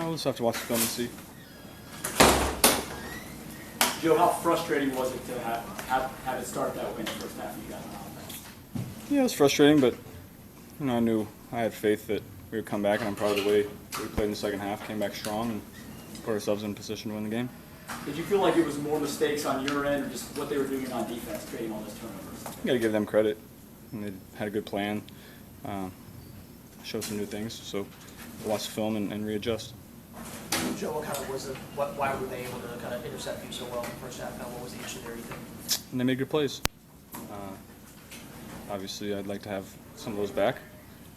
We'll just have to watch the film and see. Joe, how frustrating was it to have it start that way in the first half of you guys on offense? Yeah, it was frustrating, but I knew I had faith that we would come back, and I'm proud of the way we played in the second half. Came back strong and put ourselves in position to win the game. Did you feel like it was more mistakes on your end, or just what they were doing on defense, creating all those turnovers? You got to give them credit. And they had a good plan, showed some new things. So we'll watch the film and readjust. Joe, why were they able to kind of intercept you so well in the first half? What was the issue there, you think? And they made good plays. Obviously, I'd like to have some of those back,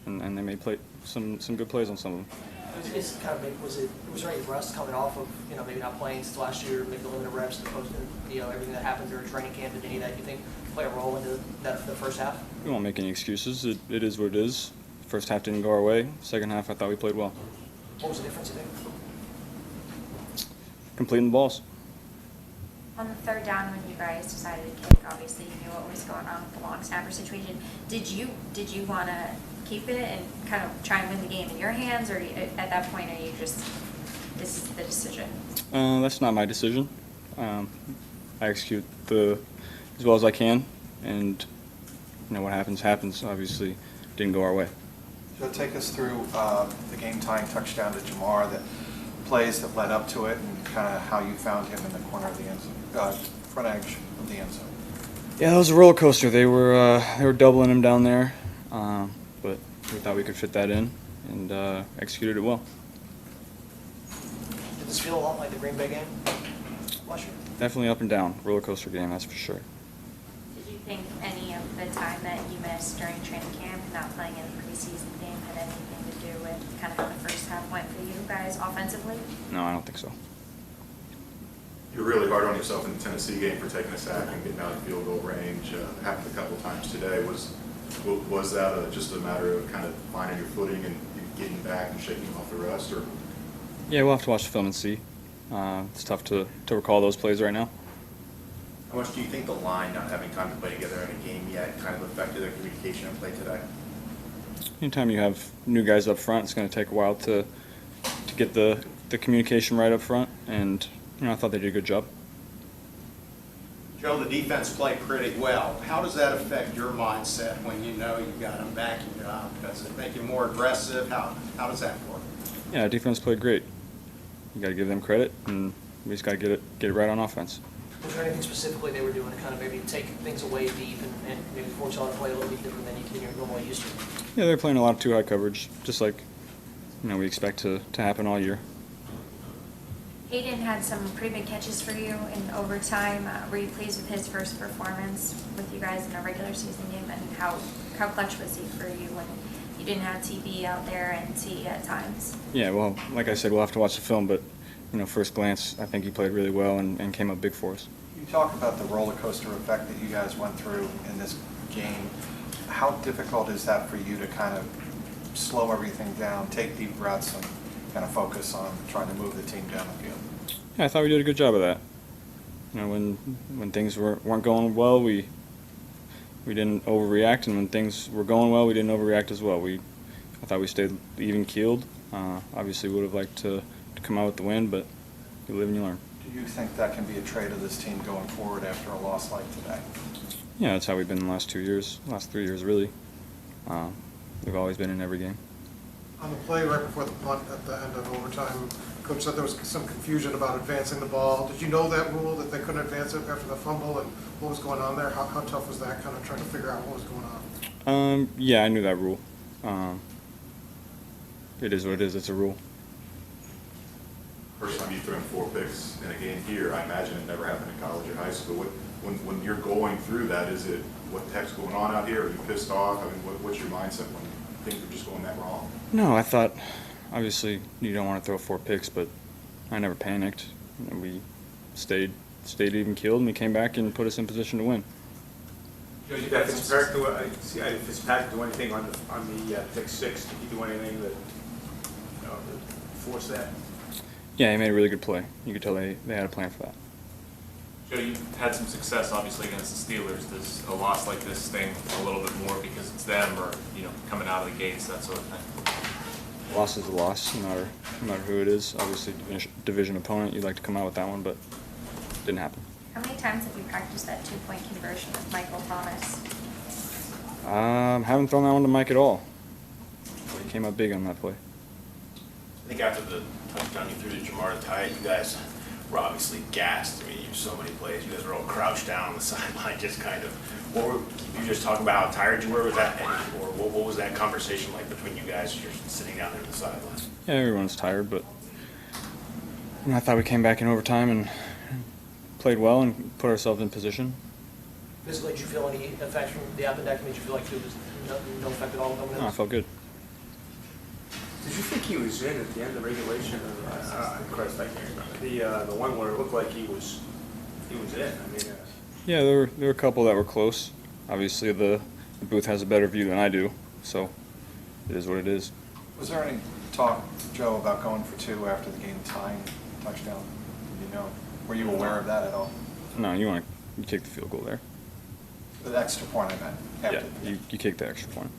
and they made some good plays on some of them. Was there any rust coming off of maybe not playing since last year, maybe the limited reps, the post, everything that happened during training camp? Did any of that you think play a role into the first half? We won't make any excuses. It is what it is. First half didn't go our way. Second half, I thought we played well. What was the difference, you think? Completing the balls. On the third down, when you guys decided to kick, obviously you knew what was going on with the long snapper situation. Did you want to keep it and kind of try and win the game in your hands, or at that point are you just, this is the decision? That's not my decision. I execute as well as I can, and what happens. Obviously, didn't go our way. So take us through the game-tying touchdown to Jamar, the plays that led up to it, and kind of how you found him in the corner of the end zone, front edge of the end zone. Yeah, that was a roller coaster. They were doubling him down there, but we thought we could fit that in and executed it well. Did this feel a lot like the Green Bay game last year? Definitely up and down, roller coaster game, that's for sure. Did you think any of the time that you missed during training camp and not playing in the preseason game had anything to do with kind of how the first half went for you guys offensively? No, I don't think so. You're really hard on yourself in the Tennessee game for taking a sack and getting out of field goal range. Happened a couple times today. Was that just a matter of kind of finding your footing and getting back and shaking off the rust? Or? Yeah, we'll have to watch the film and see. It's tough to recall those plays right now. How much do you think the line not having time to play together in a game yet kind of affected their communication and play today? Anytime you have new guys up front, it's going to take a while to get the communication right up front, and I thought they did a good job. Joe, the defense played pretty well. How does that affect your mindset when you know you've got them backing you up? Does it make you more aggressive? How does that work? Yeah, defense played great. You got to give them credit, and we just got to get it right on offense. Was there anything specifically they were doing to kind of maybe take things away deep and maybe force y'all to play a little bit different than you're normally used to? Yeah, they're playing a lot of too high coverage, just like we expect to happen all year. Hayden had some pretty big catches for you in overtime. Were you pleased with his first performance with you guys in a regular season game, and how clutch was he for you when you didn't have TB out there and T at times? Yeah, well, like I said, we'll have to watch the film, but first glance, I think he played really well and came up big for us. You talk about the roller coaster effect that you guys went through in this game. How difficult is that for you to kind of slow everything down, take deep breaths, and kind of focus on trying to move the team down the field? Yeah, I thought we did a good job of that. When things weren't going well, we didn't overreact, and when things were going well, we didn't overreact as well. I thought we stayed even keeled. Obviously, would have liked to come out with the win, but you live and you learn. Do you think that can be a trait of this team going forward after a loss like today? Yeah, that's how we've been the last 2 years, last 3 years really. We've always been in every game. On the play right before the punt at the end of overtime, Coach said there was some confusion about advancing the ball. Did you know that rule, that they couldn't advance it after the fumble, and what was going on there? How tough was that, kind of trying to figure out what was going on? Yeah, I knew that rule. It is what it is. It's a rule. First time you've thrown 4 picks in a game here, I imagine it never happened in college or high school. When you're going through that, is it, what the heck's going on out here? Are you pissed off? I mean, what's your mindset when things are just going that wrong? No, I thought, obviously, you don't want to throw 4 picks, but I never panicked. We stayed even keeled, and we came back and put us in position to win. Did Fitzpatrick do anything on the pick 6? Did he do anything that to force that? Yeah, he made a really good play. You could tell they had a plan for that. Joe, you've had some success, obviously, against the Steelers. Does a loss like this sting a little bit more because it's them, or coming out of the gates, that sort of thing? loss is a loss, no matter who it is. Obviously, division opponent, you'd like to come out with that one, but didn't happen. How many times have you practiced that 2-point conversion with Michael Thomas? Haven't thrown that one to Mike at all. He came up big on that play. I think after the touchdown you threw to Jamar to tie it, you guys were obviously gassed. I mean, you used so many plays. You guys were all crouched down on the sideline, just kind of. You just talk about how tired you were with that, or what was that conversation like between you guys as you're sitting down there on the sideline? Yeah, everyone's tired, but I thought we came back in overtime and played well and put ourselves in position. Physically, did you feel any effects from the appendectomy? Did you feel like there was no effect at all coming in? No, I felt good. Did you think he was in at the end of regulation? Christ, I can't remember. The one where it looked like he was in. I mean, Yeah, there were a couple that were close. Obviously, the booth has a better view than I do, so it is what it is. Was there any talk, Joe, about going for 2 after the game tying touchdown? You know, were you aware of that at all? No, you kick the field goal there. The extra point I meant. After Yeah, you kick the extra point.